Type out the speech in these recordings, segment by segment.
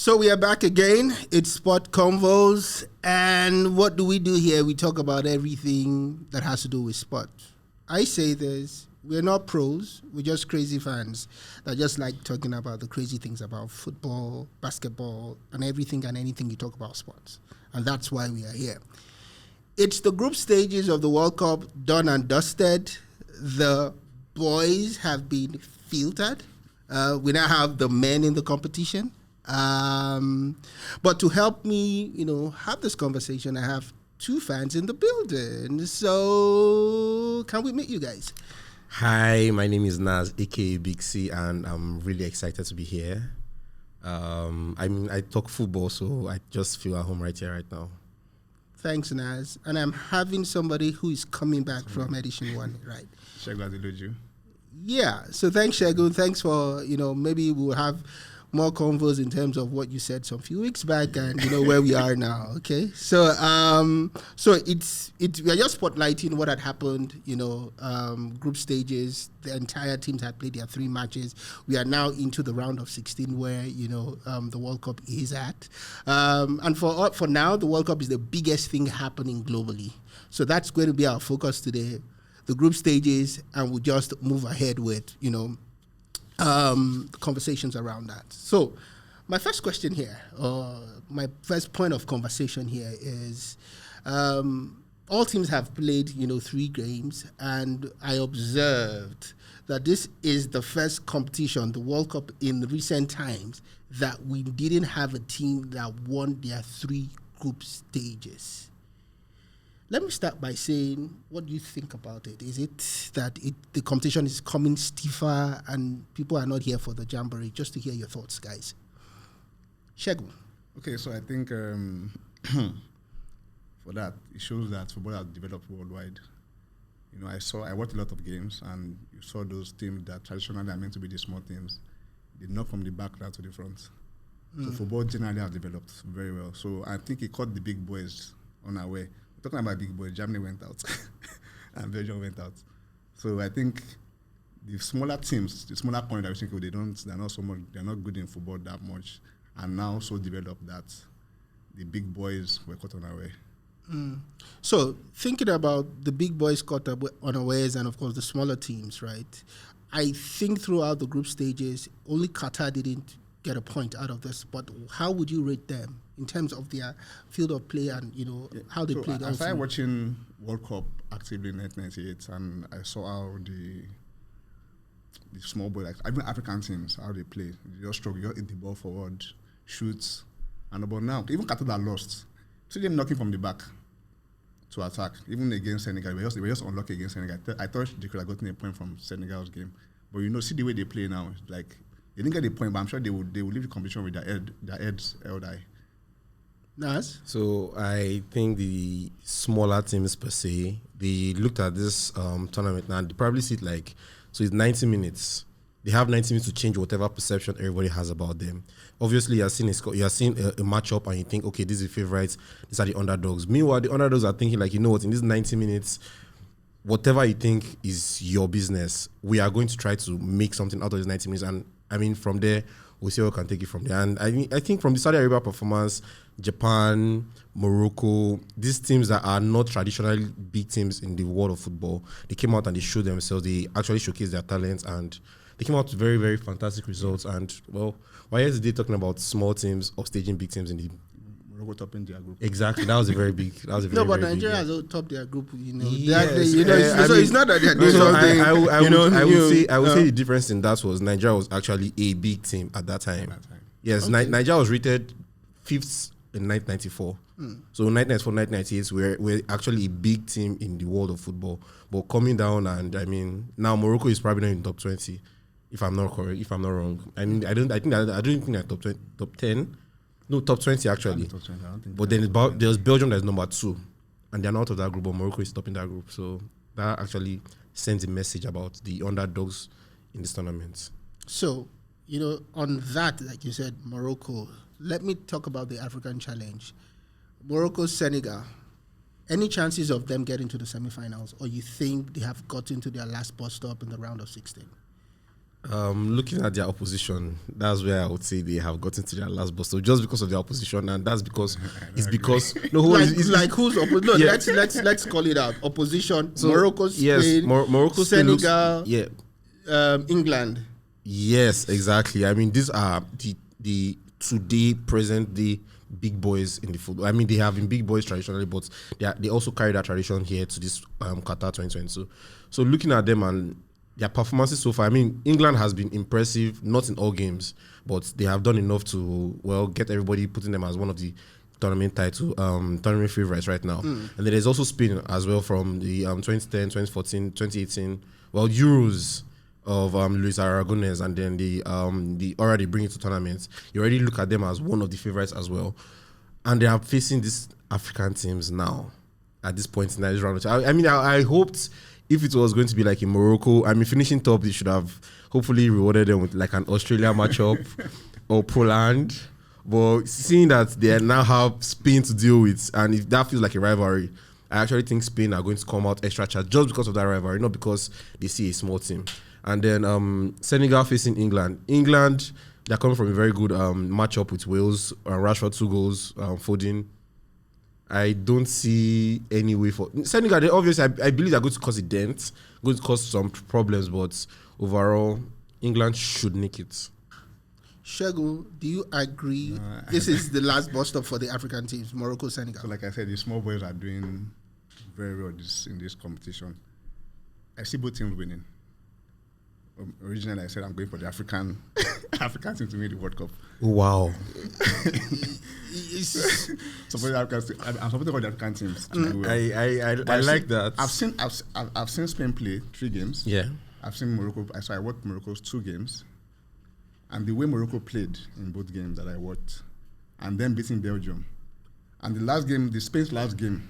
So we are back again. It's SportsConvos, and what do we do here? We talk about everything that has to do with sport. I say this, we're not pros, we're just crazy fans that just like talking about the crazy things about football, basketball, and everything and anything you talk about sports. And that's why we are here. It's the group stages of the World Cup done and dusted. The boys have been filtered. We now have the men in the competition. But to help me, have this conversation, I have two fans in the building. So can we meet you guys? Hi, my name is Naz, aka Big C, and I'm really excited to be here. I talk football, so I just feel at home right here, right now. Thanks, Naz. And I'm having somebody who is coming back from Edition 1, right? Shegun. Yeah. So thanks, Shegun. Thanks for, maybe we'll have more convos in terms of what you said some few weeks back and where we are now. Okay, so it's we are just spotlighting what had happened. Group stages. The entire teams had played their 3 matches. We are now into the round of 16 where the World Cup is at. And for now, the World Cup is the biggest thing happening globally. So that's going to be our focus today. The group stages, and we'll just move ahead with conversations around that. So my first question here, or my first point of conversation here is, all teams have played, 3 games, and I observed that this is the first competition, the World Cup in recent times, that we didn't have a team that won their 3 group stages. Let me start by saying, what do you think about it? Is it that the competition is coming stiffer and people are not here for the jamboree? Just to hear your thoughts, guys. Shegun. Okay, so I think for that, it shows that football has developed worldwide. I watched a lot of games, and you saw those teams that traditionally are meant to be the small teams. They knock from the back right to the front. So football generally has developed very well. So I think it caught the big boys unaware. Talking about big boys, Germany went out and Belgium went out. So I think the smaller teams, the smaller countries, I think they're not good in football that much, and now so developed that the big boys were caught unaware. So thinking about the big boys caught unawares and of course the smaller teams, right? I think throughout the group stages, only Qatar didn't get a point out of this, but how would you rate them in terms of their field of play and how they played? I started watching World Cup actively in 1998, and I saw how the small boys, like even African teams, how they play. They just struggle, hit the ball forward, shoots, and but now even Qatar that lost, see them knocking from the back to attack. Even against Senegal, they were just unlucky against Senegal. I thought they could have gotten a point from Senegal's game, but see the way they play now, like. They didn't get a point, but I'm sure they will leave the competition with their heads held high. Nice. So I think the smaller teams per se, they looked at this tournament now, they probably see it so it's 90 minutes. They have 90 minutes to change whatever perception everybody has about them. Obviously, you're seeing a matchup and you think, okay, these are the favorites, these are the underdogs. Meanwhile, the underdogs are thinking what, in these 90 minutes, whatever you think is your business, we are going to try to make something out of these 90 minutes. And from there, we'll see what we can take it from there. And I think from the Saudi Arabia performance, Japan, Morocco, these teams that are not traditionally big teams in the world of football, they came out and they showed themselves. They actually showcased their talents, and they came out with very, very fantastic results. And, why is today talking about small teams or staging big teams in the Morocco topping their group? Exactly, that was a very big. No, but Nigeria has topped their group. Yes, so it's not that they're doing something. I would say the difference in that was Nigeria was actually a big team at that time. Yes, okay. Nigeria was rated 5th in 1994. So 1994, 1998, we're actually a big team in the world of football. But coming down, and now Morocco is probably not in top 20, if I'm not correct, if I'm not wrong. I don't think they're top 10. No, top 20 actually. Top 20, I don't think. But then there's Belgium that's number 2, and they're not out of that group, but Morocco is top in that group. So that actually sends a message about the underdogs in this tournament. So, on that, like you said, Morocco, let me talk about the African challenge. Morocco, Senegal. Any chances of them getting to the semifinals, or you think they have gotten to their last bus stop in the round of 16? Looking at their opposition, that's where I would say they have gotten to their last bus. So just because of their opposition, and that's because it's because who's opposition? No, Yeah. let's call it out. Opposition: So, Morocco, Spain, yes, Morocco, Spain looks- Senegal, yeah, England. yes, exactly. I mean, these are the today present day big boys in the football. I mean, they have been big boys traditionally, but they also carry that tradition here to this Qatar 2022. So looking at them and their performances so far, I mean, England has been impressive, not in all games, but they have done enough to, well, get everybody putting them as one of the tournament favorites right now. And then there's also Spain as well from the 2010, 2014, 2018, well, Euros of Luis Aragonés, and then the already bring it to tournaments. You already look at them as one of the favorites as well. And they are facing these African teams now at this point in this round. I mean, I hoped if it was going to be like in Morocco, I mean, finishing top, they should have hopefully rewarded them with like an Australia matchup or Poland. But seeing that they now have Spain to deal with, and if that feels like a rivalry, I actually think Spain are going to come out extra charged just because of that rivalry, not because they see a small team. And then Senegal facing England. England, they're coming from a very good matchup with Wales. Rashford 2 goals, Foden. I don't see any way for Senegal. They obviously, I believe they're going to cause a dent, going to cause some problems, but overall, England should nick it. Shego, do you agree? This is the last bus stop for the African teams, Morocco, Senegal. So, like I said, the small boys are doing very well in this competition. I see both teams winning. Originally, I said I'm going for the African team to win the World Cup. Wow. I'm supporting all the African teams to do well. I like that. I've seen Spain play 3 games. Yeah. I've seen Morocco. I watched Morocco's 2 games, and the way Morocco played in both games that I watched, and then beating Belgium, and the Spain's last game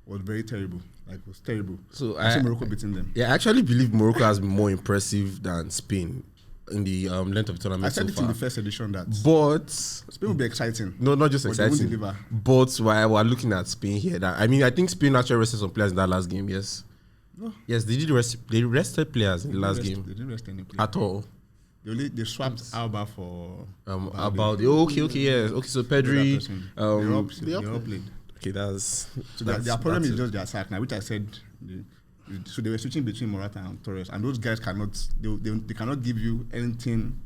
was very terrible. Like, it was terrible. So I see Morocco beating them. Yeah, I actually believe Morocco has been more impressive than Spain in the length of the tournament. I said so it far. in the first edition that Spain will be exciting. No, not just exciting. But while we're looking at Spain here, I think Spain actually rested some players in that last game. Yes. No. Yes, they did rest. They rested players in the last game. They didn't rest any players at all. They swapped Alba for okay, yes. Okay, so Pedri. They all played. Okay, that's their problem is just their attack now, which I said. So they were switching between Morata and Torres, and those guys they cannot give you anything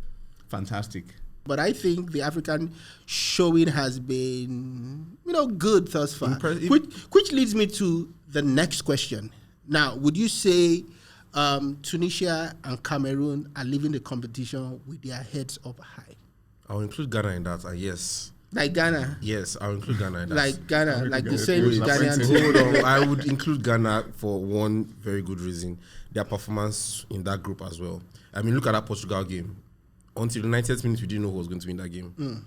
fantastic. But I think the African showing has been, good thus far. Which leads me to the next question. Now, would you say Tunisia and Cameroon are leaving the competition with their heads up high? I'll include Ghana in that, yes. Like Ghana? Yes, I'll include Ghana in that. Like Ghana, like the same Ghanaian team. Hold on, I would include Ghana for one very good reason. Their performance in that group as well. I mean, look at that Portugal game. Until the 90th minute, we didn't know who was going to win that game.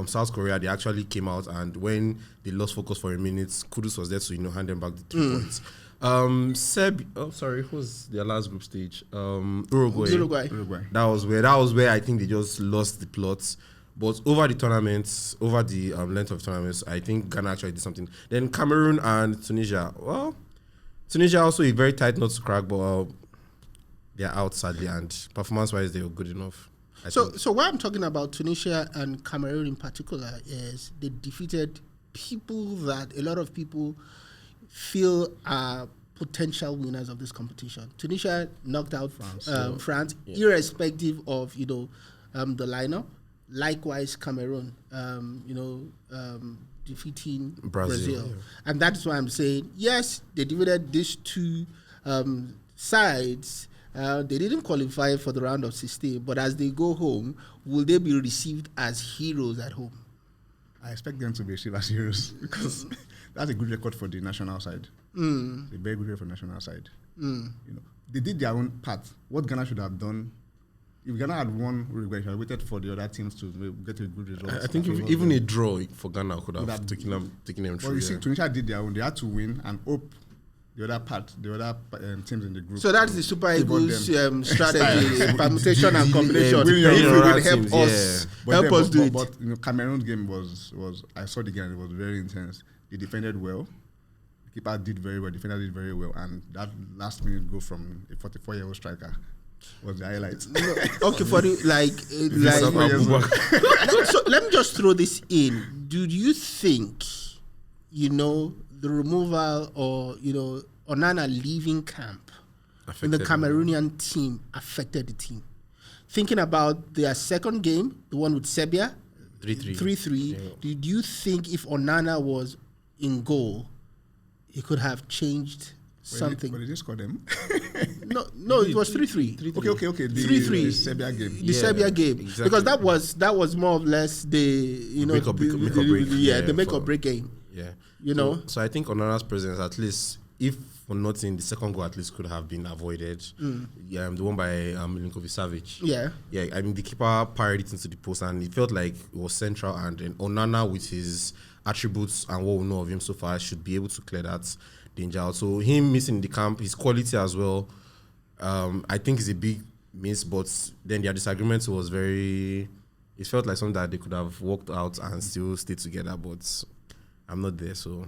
South Korea, they actually came out, and when they lost focus for a minute, Kudus was there to hand them back the 3 points. Who's their last group stage? Uruguay. That was where I think they just lost the plot. But over the tournaments, over the length of tournaments, I think Ghana actually did something. Then Cameroon and Tunisia. Well, Tunisia also a very tight nut to crack, but they're out sadly, and performance-wise, they were good enough. So why I'm talking about Tunisia and Cameroon in particular is they defeated people that a lot of people feel are potential winners of this competition. Tunisia knocked out France, irrespective of the lineup. Likewise, Cameroon, defeating Brazil. Yeah. And that's why I'm saying, yes, they defeated these 2 sides. They didn't qualify for the round of 16, but as they go home, will they be received as heroes at home? I expect them to be received as heroes because that's a good record for the national side. A very good record for the national side. They did their own part. What Ghana should have done, if Ghana had won Uruguay, should have waited for the other teams to get a good result. I think even a draw for Ghana could have taken them through. Well, you see, Tunisia did their own. They had to win and hope the other teams in the group. So that's the Super Eagles strategy, permutation and combination. If help us do it. But Cameroon's game was I saw the game. It was very intense. They defended well. The keeper did very well. Defender did very well, and that last minute goal from a 44-year-old striker was the highlight. Okay, for the so let me just throw this in. Do you think, the removal or Onana leaving camp in the Cameroonian team affected the team? Thinking about their second game, the one with Serbia, 3-3. Yeah. Did you think if Onana was in goal, he could have changed something? But they just scored them. No, it was 3-3. Okay. 3-3. The Serbia game. The Serbia game, exactly. Because that was more or less the make or break. The make or break game. Yeah. So I think Onana's presence, at least, if for nothing, the second goal at least could have been avoided. Yeah, the one by Milinkovic-Savic. Yeah. I mean, the keeper parried it into the post, and it felt like it was central. And then Onana, with his attributes and what we know of him so far, should be able to clear that danger out. So him missing the camp, his quality as well, I think is a big miss. But then their disagreement was it felt like something that they could have worked out and still stayed together. But I'm not there, so.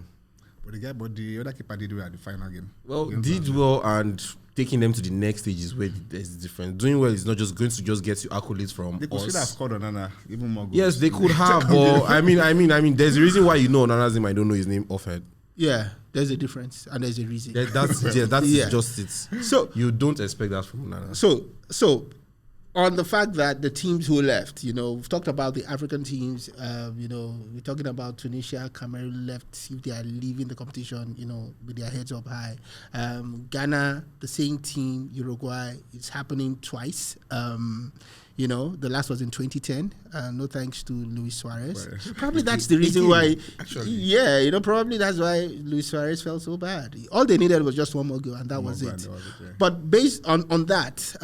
But the other keeper did well at the final game. Well, did well, and taking them to the next stage is where there's the difference. Doing well is not just going to just get you accolades from They could still have scored Onana even more goals. Yes, they could have, but I mean, there's a reason why you know Onana's name. I don't know his name offhand. Yeah, there's a difference, and there's a reason. That's just it. So you don't expect that from Onana. So on the fact that the teams who left, we've talked about the African teams. We're talking about Tunisia, Cameroon left if they are leaving the competition, with their heads up high. Ghana, the same team. Uruguay, it's happening twice. The last was in 2010. No thanks to Luis Suarez. Probably that's the reason why. Actually, yeah, probably that's why Luis Suarez felt so bad. All they needed was just one more goal, and that was it. But based on that,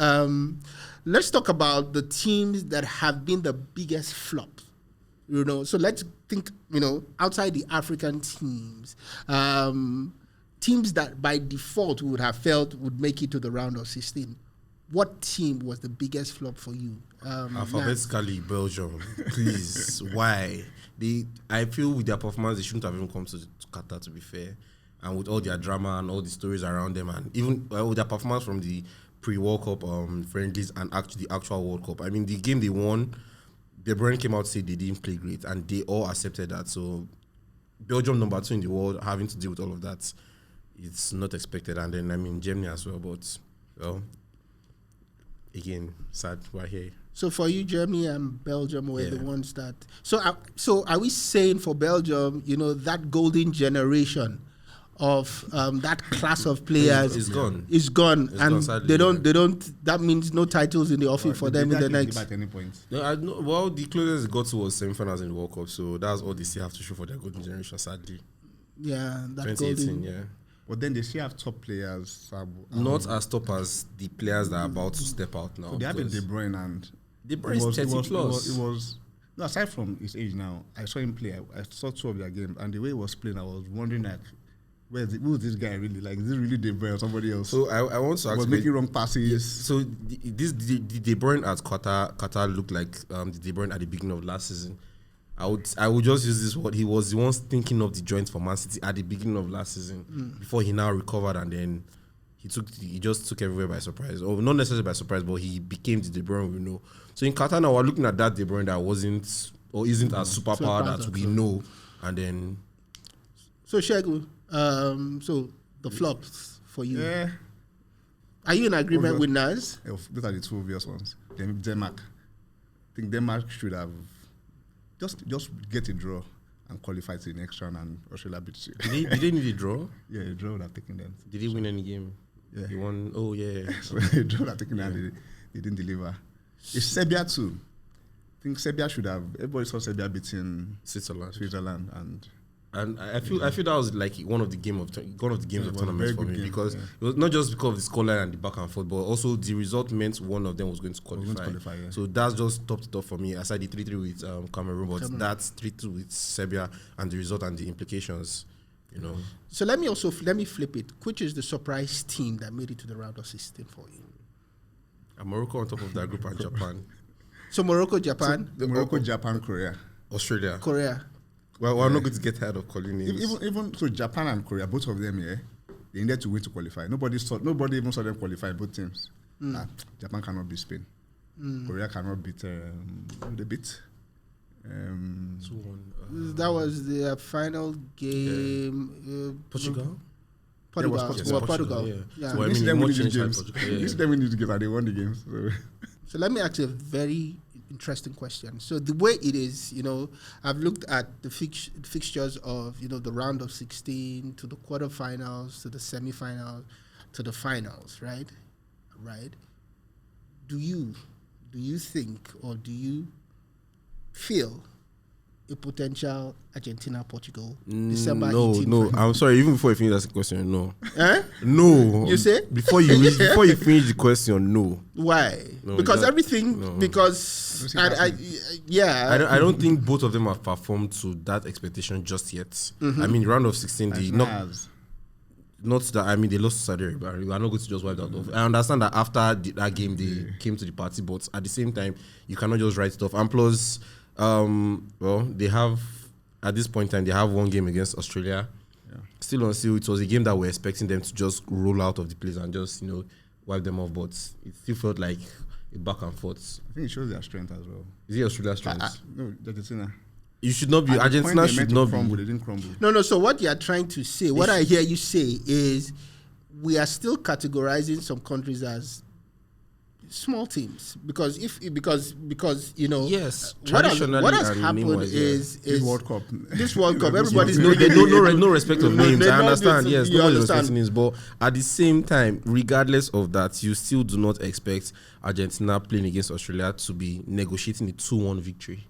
let's talk about the teams that have been the biggest flop. So let's think, outside the African teams, teams that by default we would have felt would make it to the round of 16. What team was the biggest flop for you? Alphabetically, Belgium. Please, why? I feel with their performance, they shouldn't have even come to Qatar, to be fair. And with all their drama and all the stories around them, and even with their performance from the pre-World Cup friendlies and the actual World Cup. I mean, the game they won, De Bruyne came out to say they didn't play great, and they all accepted that. So Belgium, number 2 in the world, having to deal with all of that, it's not expected. And then, Germany as well, but, again, sad, we're here. So for you, Germany and Belgium were the ones that... So are we saying for Belgium, that golden generation of that class of players is gone. And they don't. That means no titles in the offing for them in the next. At any point. No, well, the closest it got to was semi-finals in the World Cup, so that's all they still have to show for their golden generation. Sadly, that 2018, golden. But then they still have top players. Not as top as the players that are about to step out now. So they have a De Bruyne, and De Bruyne is 30 plus. It was no, aside from his age now. I saw him play. I saw 2 of their games, and the way he was playing, I was wondering who is this guy really? Like, is this really De Bruyne or somebody else? So I want to ask. Was making wrong passes. Yes. So the De Bruyne at Qatar looked like the De Bruyne at the beginning of last season. I would just use this word. He was the one thinking of the joint for Man City at the beginning of last season before he now recovered, and then he just took everywhere by surprise. Or not necessarily by surprise, but he became the De Bruyne we know. So in Qatar now we're looking at that De Bruyne that wasn't or isn't as superpower that we know, and then. So Shegu, so the flops for you. Yeah. Are you in agreement with Naz? Those are the 2 obvious ones. Then Denmark. I think Denmark should have just get a draw and qualify to the next round, and Australia beats you. Did they need a draw? Yeah, a draw would have taken them. Did he win any game? Yeah. He won. Oh, yeah. So a draw would have taken them. They didn't deliver. It's Serbia too. I think Serbia should have. Everybody saw Serbia beating Switzerland, and I feel that was like one of the games of tournaments for me, because it was not just because of the scoreline and the back and forth, but also the result meant one of them was going to qualify. So that's just topped it off for me. Aside the 3-3 with Cameroon, but that's 3-2 with Serbia and the result and the implications. So let me flip it. Which is the surprise team that made it to the round of 16 for you? And Morocco on top of that group, and Japan. So Morocco, Japan, Japan, Korea, Australia. Well, we're not going to get tired of calling names. Even so, Japan and Korea, both of them, they needed to win to qualify. Nobody even saw them qualify, both teams. Japan cannot beat Spain. Korea cannot beat the beat. 2-1. That was the final game. Portugal? Portugal. Yes, Portugal. yeah. Yeah. So, I This mean, them more winning the change like games. Portugal, yeah. This them winning the games, and they won the games. So. So let me ask you a very interesting question. So the way it is, I've looked at the fixtures of, the round of 16 to the quarterfinals, to the semifinals, to the finals, right? Right. Do you think, or do you feel a potential Argentina-Portugal December 18th? No. I'm sorry. Even before you finish that question, no. No. You say? Before you finish the question, no. Why? No, because just, everything. no. Because I don't think both of them have performed to that expectation just yet. I mean, round of 16, they not that. I mean, they lost to Saudi Arabia. We are not going to just wipe that off. I understand that after that game they came to the party, but at the same time, you cannot just write it off. And plus, they have at this point in time they have one game against Australia. Yeah. Still on seal, it was a game that we're expecting them to just roll out of the place and just wipe them off, but it still felt like a back and forth. I think it shows their strength as well. Is it Australia's strength? No, Argentina. You should not be. Argentina should not crumble, be. They didn't crumble. No. So what you are trying to say, what I hear you say is, we are still categorizing some countries as small teams because yes, what has happened is this World Cup. This World Cup, everybody's no respect of names. I understand. Yes, nobody respects names, but at the same time, regardless of that, you still do not expect Argentina playing against Australia to be negotiating a 2-1 victory.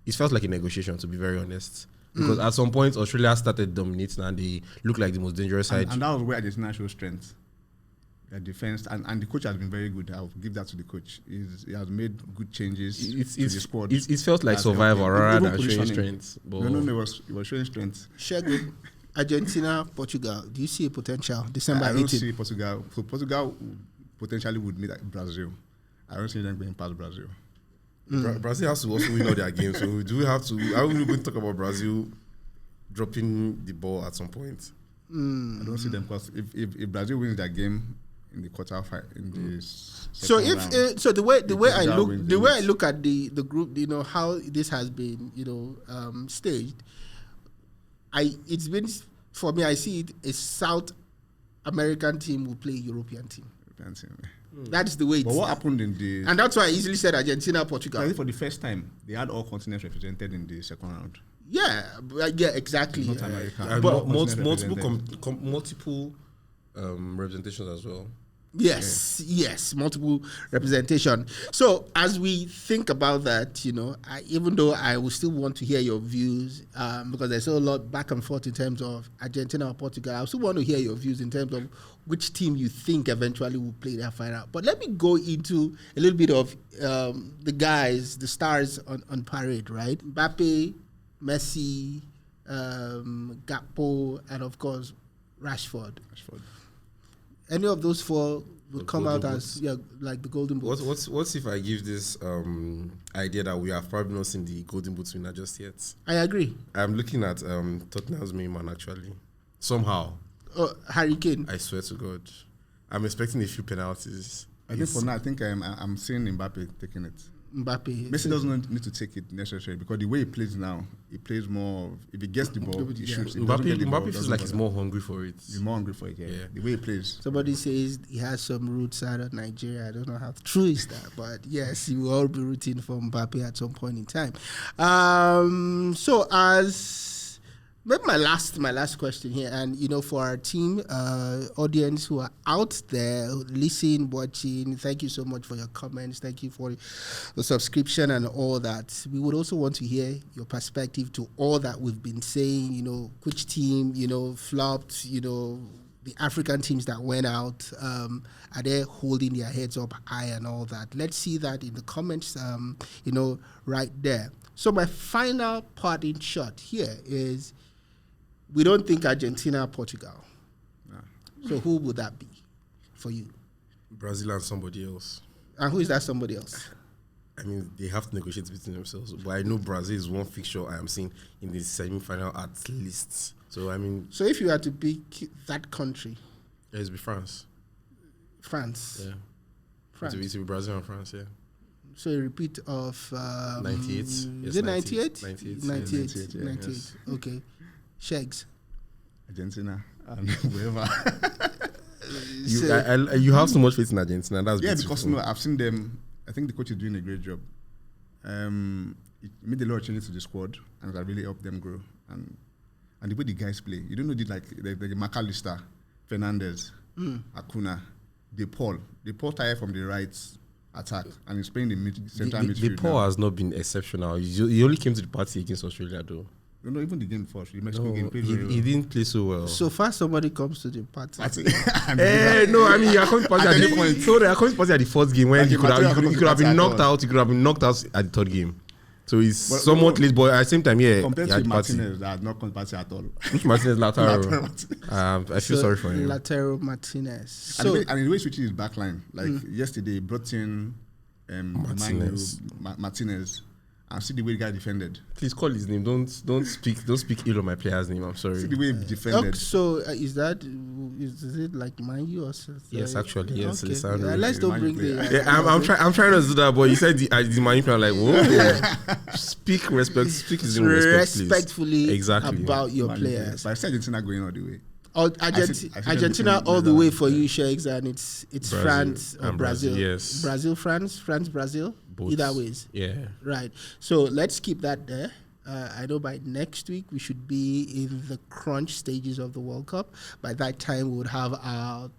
It felt like a negotiation, to be very honest. Because at some point, Australia started dominating and they looked like the most dangerous side. And that was where Argentina showed strength. Their defense, and the coach has been very good. I'll give that to the coach. He has made good changes to the squad. It felt like survival rather than showing strength. But No, it was showing strength. Shegun, Argentina, Portugal. Do you see a potential December 18th? I don't see Portugal. So Portugal potentially would meet Brazil. I don't see them going past Brazil. Brazil has to also win all their games. So do we have to? Are we going to talk about Brazil dropping the ball at some point? I don't see them because if Brazil wins their game in the quarter in the second round, so the way I look at the group, how this has been staged. It's been, for me, I see it, a South American team will play European team. That's the way. But what happened in the? And that's why I easily said Argentina, Portugal. For the first time, they had all continents represented in the second round. Yeah, exactly. North America. But multiple representations as well. Yes, multiple representation. So as we think about that, even though I will still want to hear your views, because there's a lot back and forth in terms of Argentina or Portugal, I still want to hear your views in terms of which team you think eventually will play that final. But let me go into a little bit of the guys, the stars on parade, right? Mbappe, Messi, Gakpo, and of course Rashford. Any of those four would come out as like the golden boot. What's if I give this idea that we have probably not seen the golden boot winner just yet? I agree. I'm looking at Tottenham's main man actually. Somehow. Harry Kane. I swear to God, I'm expecting a few penalties. I think for now, I'm seeing Mbappe taking it. Messi doesn't need to take it necessarily because the way he plays now, he plays more. If he gets the ball, he shoots. Mbappe feels like he's more hungry for it. He's more hungry for it. Yeah. The way he plays. Somebody says he has some roots out of Nigeria. I don't know how true is that, but yes, he will all be rooting for Mbappe at some point in time. So as maybe my last question here, and for our team audience who are out there listening, watching, thank you so much for your comments, thank you for the subscription and all that. We would also want to hear your perspective to all that we've been saying, which team flopped, the African teams that went out, are they holding their heads up high and all that? Let's see that in the comments right there. So my final parting shot here is, we don't think Argentina, Portugal. No. So who would that be for you? Brazil and somebody else. And who is that somebody else? I mean, they have to negotiate between themselves. But I know Brazil is one fixture I am seeing in the semi-final at least. So, I mean... So if you had to pick that country... It would be France. France? Yeah. France. It will be Brazil and France, yeah. So a repeat of 98. Is Yes, it 98? 98. 98. 98, 98. yes. Okay. Shags. Argentina and whoever. You have so much faith in Argentina. That's Yeah, beautiful. because I've seen them. I think the coach is doing a great job. It made a lot of changes to the squad, and that really helped them grow. And the way the guys play, you don't know the McAllister, Fernandez, Acuna, De Paul tired from the right attack, and he's playing the central midfield. The Paul now. has not been exceptional. He only came to the party against Australia, though. No, even the game before, the Mexico game played he, very well. he didn't play so well. So far, somebody comes to the party. No, I mean, you're coming to party at the point. So they're coming to party at the fourth game when Like he could have been knocked at all. out. He could have been knocked out at the third game. So he's somewhat late, but at the same time, yeah, Compared he to had party. Martinez, that had not come to party at all. Which Martinez Lautaro? Lautaro Martinez. I feel sorry for him. Lautaro Martinez. And So the way he switches his back line, like yesterday, he brought in Martinez, and see the way the guy defended. Please call his name. Don't speak ill of my player's name. I'm sorry. See the way he defended. so is it like Man U or something? Yes, actually, yes. Okay. Lisandro. Yeah, let's don't Man bring U the. player. Yeah, I'm trying to do that, but you said the money plan, like, whoa. Speak his name with respect, please. Respectfully Exactly. about your Man U player. players. But I said Argentina going all the way. Argentina, I see them Argentina beating all the way Netherlands, for yeah. you, Shakes, and it's Brazil France or and Brazil. Brazil, yes. Brazil, France, Brazil. Both. Either ways. Yeah. Right. So let's keep that there. I know by next week we should be in the crunch stages of the World Cup. By that time, we would have our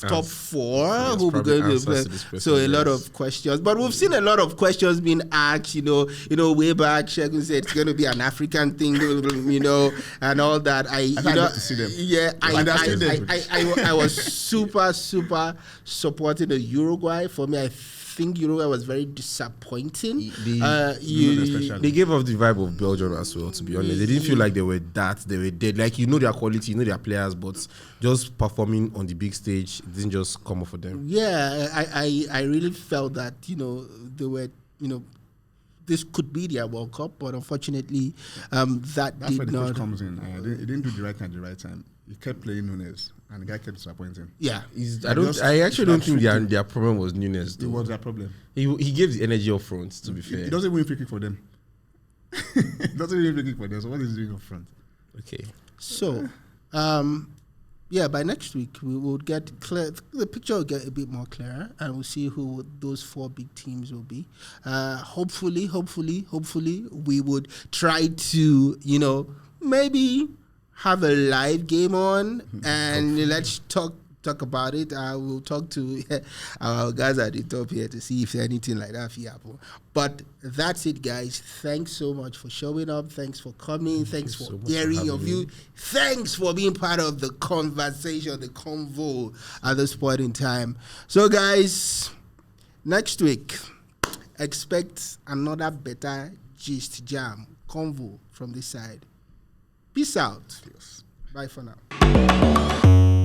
top four Yes, who we're probably going to answers play. to this question, So a lot yes. of questions, but we've seen a lot of questions being asked. Way back, Shegun said it's going to be an African thing, and all that. I'd love to see them. Yeah, And they're still there. I was super supporting the Uruguay. For me, I think Uruguay was very disappointing. They gave off the vibe of Belgium as well, to be honest. They didn't feel like they were dead. Like, their quality, their players, but just performing on the big stage, it didn't just come off for them. Yeah, I really felt that, they were, this could be their World Cup, but unfortunately, That's where did the not. coach comes in. He didn't do the right thing at the right time. He kept playing Nunes, and the guy kept disappointing. Yeah. I actually don't think their problem was Nunes, It though. was their problem. He gave the energy up front, to be fair. He doesn't win free kick for them. He doesn't win free kick for them. So what is he doing up front? Okay. So, by next week we will get clear. The picture will get a bit more clearer, and we'll see who those four big teams will be. Hopefully, we would try to, maybe have a live game on, and let's talk about it. I will talk to our guys at the top here to see if anything like that happen. But that's it, guys. Thanks so much for showing up. Thanks for coming. Thanks for so much for hearing your having view. me. Thanks for being part of the conversation, the convo at this point in time. So, guys, next week, expect another better gist jam convo from this side. Peace out. Yes. Bye for now.